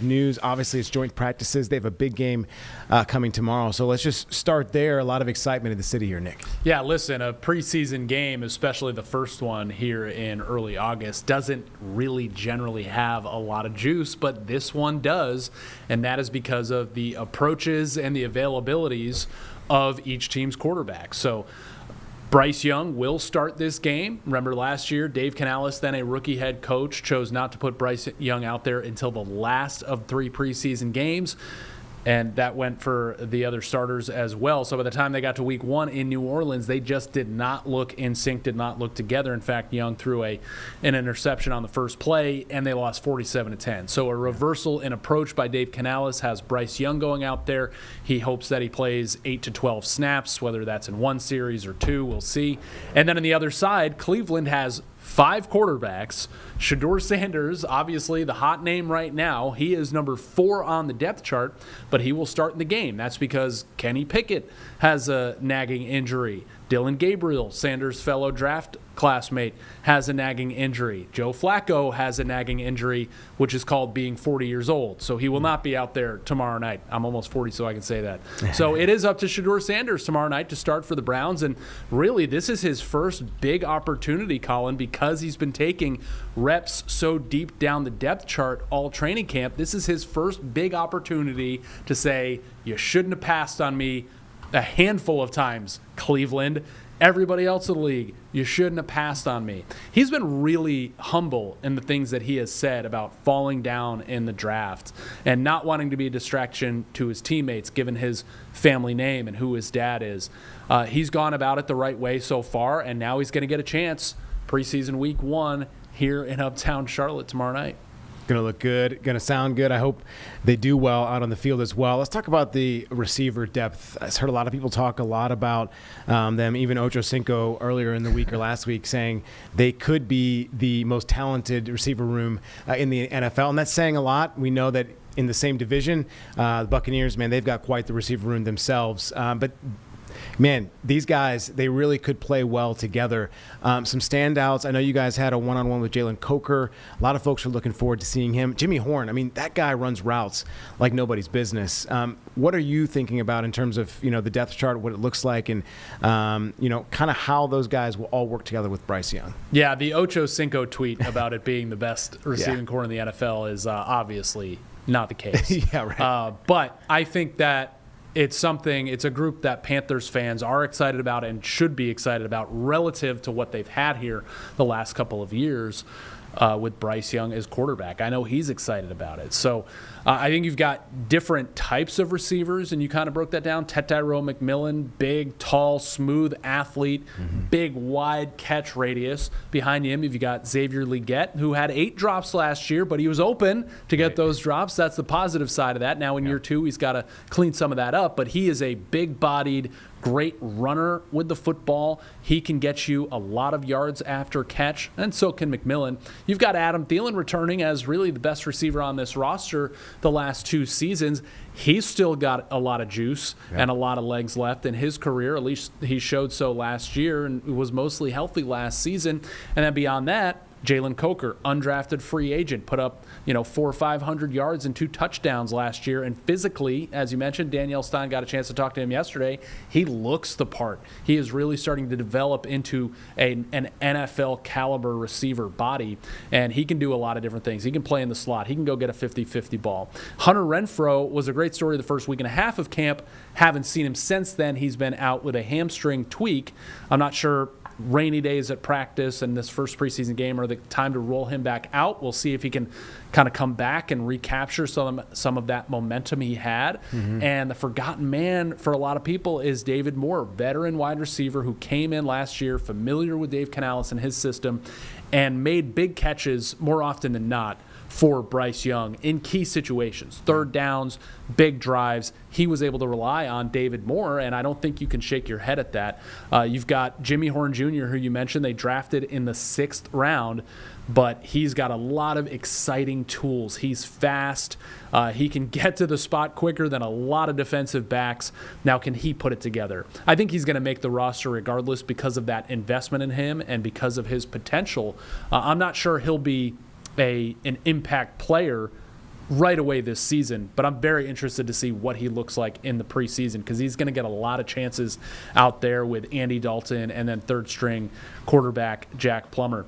News, obviously, it's joint practices. They have a big game coming tomorrow. So let's just start there. A lot of excitement in the city here, Nick. Yeah, listen, a preseason game, especially the first one here in early August, doesn't really generally have a lot of juice, but this one does, and that is because of the approaches and the availabilities of each team's quarterback. So Bryce Young will start this game. Remember last year, Dave Canales, then a rookie head coach, chose not to put Bryce Young out there until the last of 3 preseason games. And that went for the other starters as well. So by the time they got to week 1 in New Orleans, they just did not look in sync, did not look together. In fact, Young threw an interception on the first play, and they lost 47-10. So a reversal in approach by Dave Canales has Bryce Young going out there. He hopes that he plays 8 to 12 snaps, whether that's in 1 series or 2, we'll see. And then on the other side, Cleveland has 5 quarterbacks. Shedeur Sanders, obviously the hot name right now. He is number 4 on the depth chart, but he will start in the game. That's because Kenny Pickett has a nagging injury. Dylan Gabriel, Sanders' fellow draft classmate, has a nagging injury. Joe Flacco has a nagging injury, which is called being 40 years old. So he will not be out there tomorrow night. I'm almost 40, so I can say that. So it is up to Shedeur Sanders tomorrow night to start for the Browns. And really, this is his first big opportunity, Colin, because he's been taking reps so deep down the depth chart all training camp. This is his first big opportunity to say, you shouldn't have passed on me a handful of times, Cleveland. Everybody else in the league, you shouldn't have passed on me. He's been really humble in the things that he has said about falling down in the draft and not wanting to be a distraction to his teammates, given his family name and who his dad is. He's gone about it the right way so far, and now he's going to get a chance preseason week 1 here in Uptown Charlotte tomorrow night. Going to look good, going to sound good. I hope they do well out on the field as well. Let's talk about the receiver depth. I've heard a lot of people talk a lot about them, even Ocho Cinco earlier in the week or last week, saying they could be the most talented receiver room in the NFL. And that's saying a lot. We know that in the same division, the Buccaneers, man, they've got quite the receiver room themselves. But man, these guys, they really could play well together. Some standouts. I know you guys had a one-on-one with Jalen Coker. A lot of folks are looking forward to seeing him. Jimmy Horn, I mean, that guy runs routes like nobody's business. What are you thinking about in terms of, the depth chart, what it looks like, and, kind of how those guys will all work together with Bryce Young? Yeah, the Ocho Cinco tweet about it being the best receiving core in the NFL is obviously not the case. Yeah, right. But I think that it's a group that Panthers fans are excited about and should be excited about relative to what they've had here the last couple of years with Bryce Young as quarterback. I know he's excited about it. So I think you've got different types of receivers, and you kind of broke that down. Tyrone McMillan, big, tall, smooth athlete, big, wide catch radius. Behind him, you've got Xavier Legette, who had 8 drops last year, but he was open to get those drops. That's the positive side of that. Now in year 2, he's got to clean some of that up, but he is a big-bodied, great runner with the football. He can get you a lot of yards after catch, and so can McMillan. You've got Adam Thielen returning as really the best receiver on this roster the last 2 seasons. He's still got a lot of juice and a lot of legs left in his career. At least he showed so last year and was mostly healthy last season. And then beyond that, Jalen Coker, undrafted free agent, put up 400 or 500 yards and 2 touchdowns last year. And physically, as you mentioned, Danielle Stein got a chance to talk to him yesterday. He looks the part. He is really starting to develop into an NFL caliber receiver body, and he can do a lot of different things. He can play in the slot. He can go get a 50-50 ball. Hunter Renfrow was a great story the first week and a half of camp. Haven't seen him since then. He's been out with a hamstring tweak. I'm not sure rainy days at practice and this first preseason game are the time to roll him back out. We'll see if he can kind of come back and recapture some of that momentum he had. And the forgotten man for a lot of people is David Moore, veteran wide receiver who came in last year, familiar with Dave Canales and his system, and made big catches more often than not for Bryce Young in key situations, 3rd downs, big drives. He was able to rely on David Moore, and I don't think you can shake your head at that. You've got Jimmy Horn Jr., who you mentioned they drafted in the 6th round, but he's got a lot of exciting tools. He's fast. He can get to the spot quicker than a lot of defensive backs. Now, can he put it together? I think he's going to make the roster regardless because of that investment in him and because of his potential. I'm not sure he'll be an impact player right away this season, but I'm very interested to see what he looks like in the preseason because he's going to get a lot of chances out there with Andy Dalton and then third-string quarterback Jack Plummer.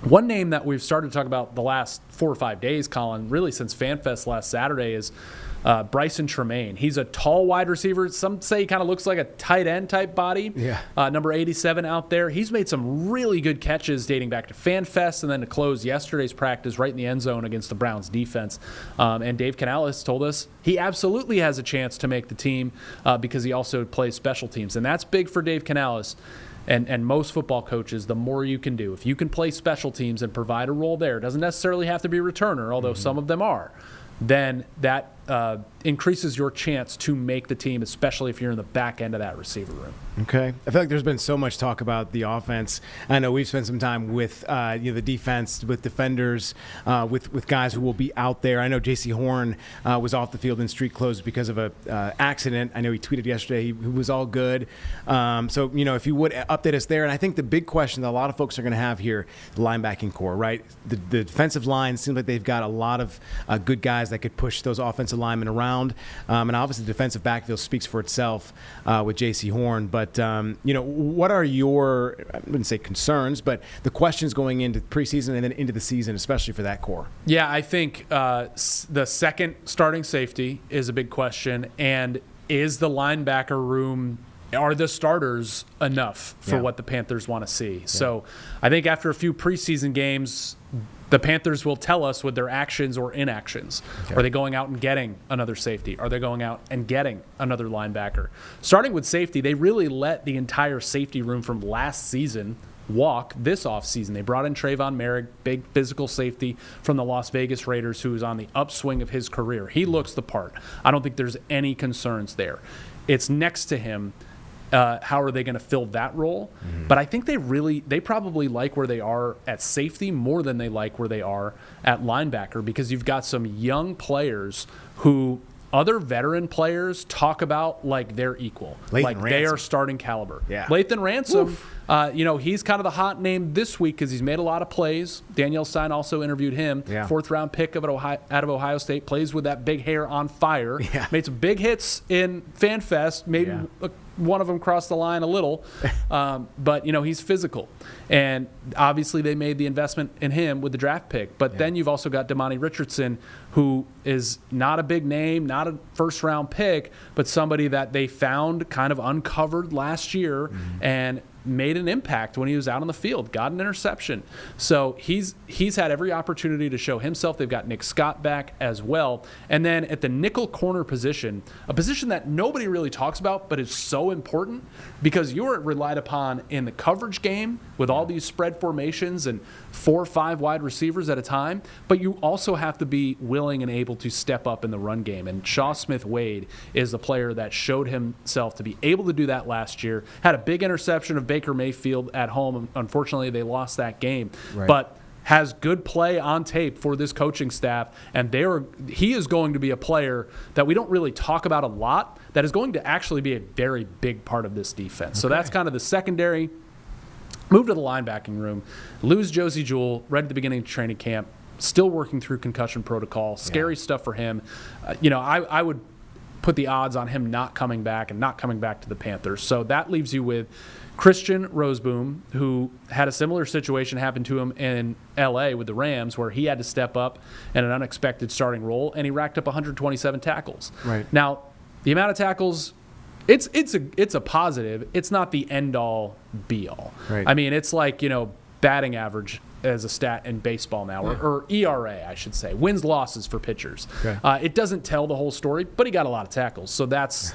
One name that we've started to talk about the last 4 or 5 days, Colin, really since FanFest last Saturday, is Bryson Tremaine. He's a tall wide receiver. Some say he kind of looks like a tight end type body. Yeah. Number 87 out there. He's made some really good catches dating back to FanFest and then to close yesterday's practice right in the end zone against the Browns defense. And Dave Canales told us he absolutely has a chance to make the team because he also plays special teams. And that's big for Dave Canales. And most football coaches, the more you can do. If you can play special teams and provide a role there, it doesn't necessarily have to be a returner, although some of them are, then that increases your chance to make the team, especially if you're in the back end of that receiver room. Okay. I feel like there's been so much talk about the offense. I know we've spent some time with the defense, with defenders, with guys who will be out there. I know J.C. Horn was off the field in street clothes because of a accident. I know he tweeted yesterday he was all good. So, if you would update us there. And I think the big question that a lot of folks are going to have here, the linebacking core, right? The defensive line seems like they've got a lot of good guys that could push those offensive linemen around. And obviously the defensive backfield speaks for itself with J.C. Horn. But, what are your, I wouldn't say concerns, but the questions going into preseason and then into the season, especially for that core? Yeah, I think the second starting safety is a big question. And is the linebacker room, are the starters enough for what the Panthers want to see? Yeah. So I think after a few preseason games, the Panthers will tell us with their actions or inactions. Okay. Are they going out and getting another safety? Are they going out and getting another linebacker? Starting with safety, they really let the entire safety room from last season walk this offseason. They brought in Trayvon Merrick, big physical safety from the Las Vegas Raiders, who is on the upswing of his career. He looks the part. I don't think there's any concerns there. It's next to him. How are they going to fill that role? Mm-hmm. But I think they probably like where they are at safety more than they like where they are at linebacker, because you've got some young players who other veteran players talk about like they're equal. Like they are starting caliber. Yeah. Lathan Ransom, he's kind of the hot name this week because he's made a lot of plays. Danielle Stein also interviewed him. Yeah. 4th-round pick out of Ohio State. Plays with that big hair on fire. Yeah. Made some big hits in FanFest. Maybe one of them crossed the line a little. But, he's physical. And obviously they made the investment in him with the draft pick. But then you've also got Damani Richardson, who is not a big name, not a first-round pick, but somebody that they found kind of uncovered last year and made an impact when he was out on the field, got an interception. So he's had every opportunity to show himself. They've got Nick Scott back as well. And then at the nickel corner position, a position that nobody really talks about but is so important because you're relied upon in the coverage game with all these spread formations and 4 or 5 wide receivers at a time, but you also have to be willing and able to step up in the run game. And Shaw Smith-Wade is the player that showed himself to be able to do that last year. Had a big interception of Baker Mayfield at home. Unfortunately, they lost that game. Right. But has good play on tape for this coaching staff, and he is going to be a player that we don't really talk about a lot that is going to actually be a very big part of this defense. Okay. So that's kind of the secondary. Move to the linebacking room. Lose Josie Jewell right at the beginning of training camp. Still working through concussion protocol. Scary stuff for him. I would put the odds on him not coming back and not coming back to the Panthers. So that leaves you with Christian Roseboom, who had a similar situation happen to him in L.A. with the Rams, where he had to step up in an unexpected starting role, and he racked up 127 tackles. Right. Now, the amount of tackles, it's a positive. It's not the end-all, be-all. Right. I mean, it's like, batting average as a stat in baseball now, or ERA, I should say, wins losses for pitchers. Okay. It doesn't tell the whole story, but he got a lot of tackles, so that's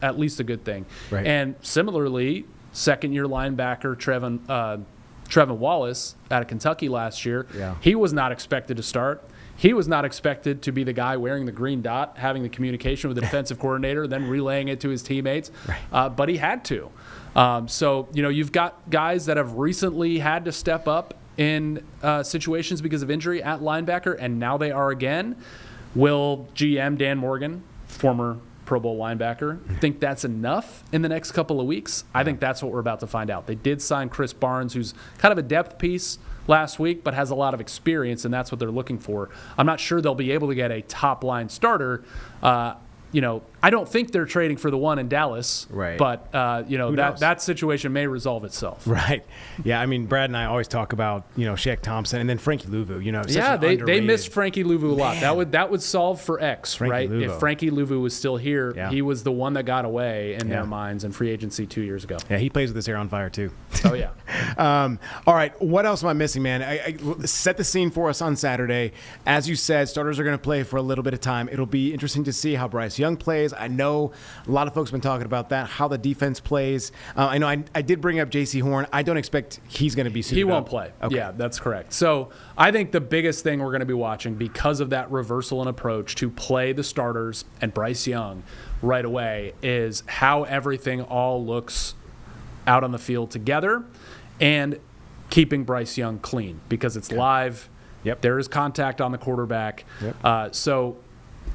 at least a good thing. Right. And similarly, second-year linebacker Trevin Wallace out of Kentucky last year, he was not expected to start. He was not expected to be the guy wearing the green dot, having the communication with the defensive coordinator, then relaying it to his teammates, but he had to. So you've got guys that have recently had to step up in situations because of injury at linebacker, and now they are again. Will GM Dan Morgan, former Pro Bowl linebacker, think that's enough in the next couple of weeks? I think that's what we're about to find out. They did sign Chris Barnes, who's kind of a depth piece last week, but has a lot of experience, and that's what they're looking for. I'm not sure they'll be able to get a top-line starter. I don't think they're trading for the one in Dallas, right? But that situation may resolve itself, right? Yeah, I mean, Brad and I always talk about Shaq Thompson and then Frankie Louvu. They missed Frankie Louvu a lot. That would solve for X, Frankie right? Louvu. If Frankie Louvu was still here, he was the one that got away in their minds in free agency 2 years ago. Yeah, he plays with his hair on fire too. Oh yeah. All right, what else am I missing, man? I set the scene for us on Saturday. As you said, starters are going to play for a little bit of time. It'll be interesting to see how Bryce Young plays. I know a lot of folks have been talking about that, how the defense plays. I know I did bring up J.C. Horn. I don't expect he's going to be suited He won't up. play. Okay. Yeah, that's correct. So I think the biggest thing we're going to be watching because of that reversal in approach to play the starters and Bryce Young right away is how everything all looks out on the field together and keeping Bryce Young clean because it's live. Yep. There is contact on the quarterback. Yep. So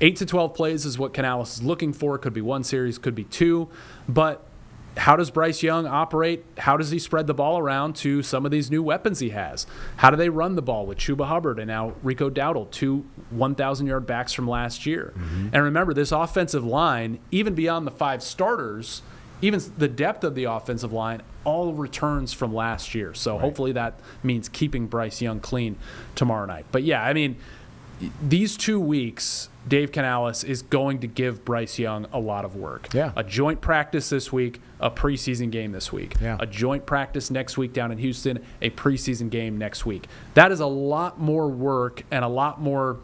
8 to 12 plays is what Canales is looking for. Could be one series, could be two. But how does Bryce Young operate? How does he spread the ball around to some of these new weapons he has? How do they run the ball with Chuba Hubbard and now Rico Dowdle, 2 1,000-yard backs from last year? Mm-hmm. And remember, this offensive line, even beyond the 5 starters, even the depth of the offensive line, all returns from last year. So hopefully that means keeping Bryce Young clean tomorrow night. But yeah, I mean, these 2 weeks, Dave Canales is going to give Bryce Young a lot of work. Yeah. A joint practice this week, a preseason game this week. Yeah. A joint practice next week down in Houston, a preseason game next week. That is a lot more work and a lot more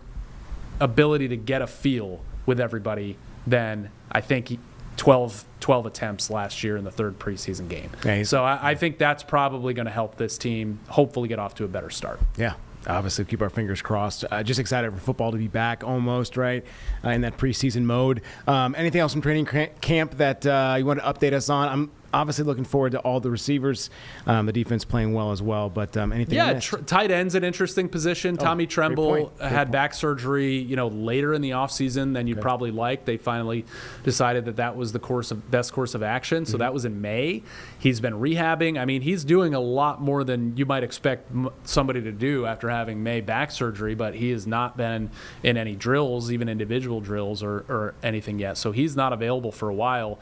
ability to get a feel with everybody than I think 12 attempts last year in the 3rd preseason game. Yeah, so I think that's probably going to help this team hopefully get off to a better start. Yeah. Obviously, keep our fingers crossed. Just excited for football to be back almost, right, in that preseason mode. Anything else from training camp that you want to update us on? I'm obviously looking forward to all the receivers, the defense playing well as well. But anything? Yeah, tight end's an interesting position. Tommy Tremble had back surgery, later in the offseason than you probably like. They finally decided that was the best course of action. So that was in May. He's been rehabbing. I mean, he's doing a lot more than you might expect somebody to do after having May back surgery. But he has not been in any drills, even individual drills or anything yet. So he's not available for a while.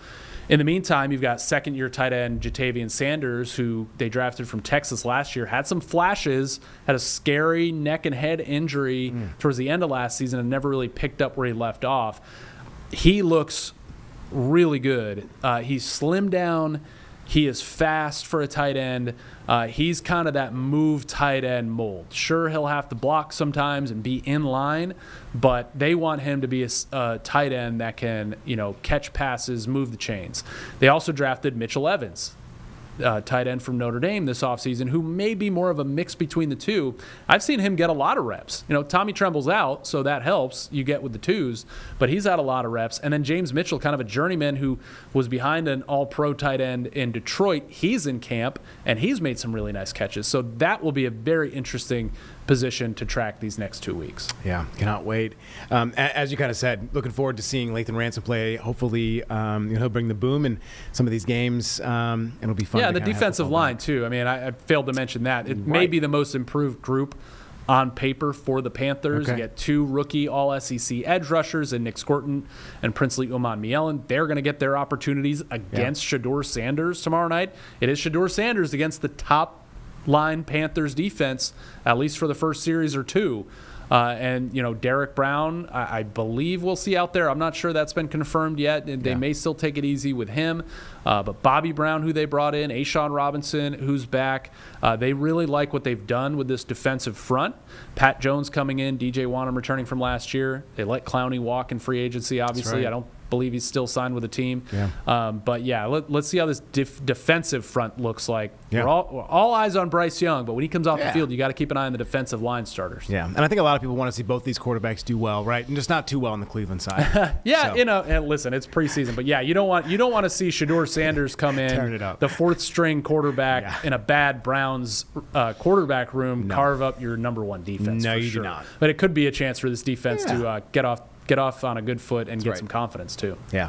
In the meantime, you've got second-year tight end Jatavian Sanders, who they drafted from Texas last year, had some flashes, had a scary neck and head injury towards the end of last season and never really picked up where he left off. He looks really good. He's slimmed down. He is fast for a tight end. He's kind of that move tight end mold. Sure, he'll have to block sometimes and be in line, but they want him to be a tight end that can, catch passes, move the chains. They also drafted Mitchell Evans, tight end from Notre Dame this offseason, who may be more of a mix between the two. I've seen him get a lot of reps. Tommy Tremble's out, so that helps you get with the twos, but he's had a lot of reps. And then James Mitchell, kind of a journeyman who was behind an all-pro tight end in Detroit. He's in camp, and he's made some really nice catches. So that will be a very interesting position to track these next 2 weeks. Yeah, cannot wait. As you kind of said, looking forward to seeing Lathan Ransom play. Hopefully, he'll bring the boom in some of these games, and it'll be fun. Yeah, the defensive line, too. I mean, I failed to mention that. It may be the most improved group on paper for the Panthers. Okay. You get 2 rookie All-SEC edge rushers in Nick Skorton and Princely Uman-Mielen. They're going to get their opportunities against Shedeur Sanders tomorrow night. It is Shedeur Sanders against the top line Panthers defense, at least for the first series or two. And Derek Brown, I believe we'll see out there. I'm not sure that's been confirmed yet. They may still take it easy with him. But Bobby Brown, who they brought in, Ashawn Robinson, who's back, they really like what they've done with this defensive front. Pat Jones coming in, DJ Wanham returning from last year. They let Clowney walk in free agency, obviously. Right. I don't believe he's still signed with the team. Yeah. But yeah, let's see how this defensive front looks like. Yeah. We're all eyes on Bryce Young, but when he comes off the field, you got to keep an eye on the defensive line starters. Yeah, and I think a lot of people want to see both these quarterbacks do well, right? And just not too well on the Cleveland side. And listen, it's preseason, but yeah, you don't want to see Shedeur Sanders come in, Turn it up. the 4th string quarterback in a bad Browns quarterback room, carve up your number 1 defense. No, for you sure. do not. But it could be a chance for this defense to get off on a good foot and get some confidence too. Yeah.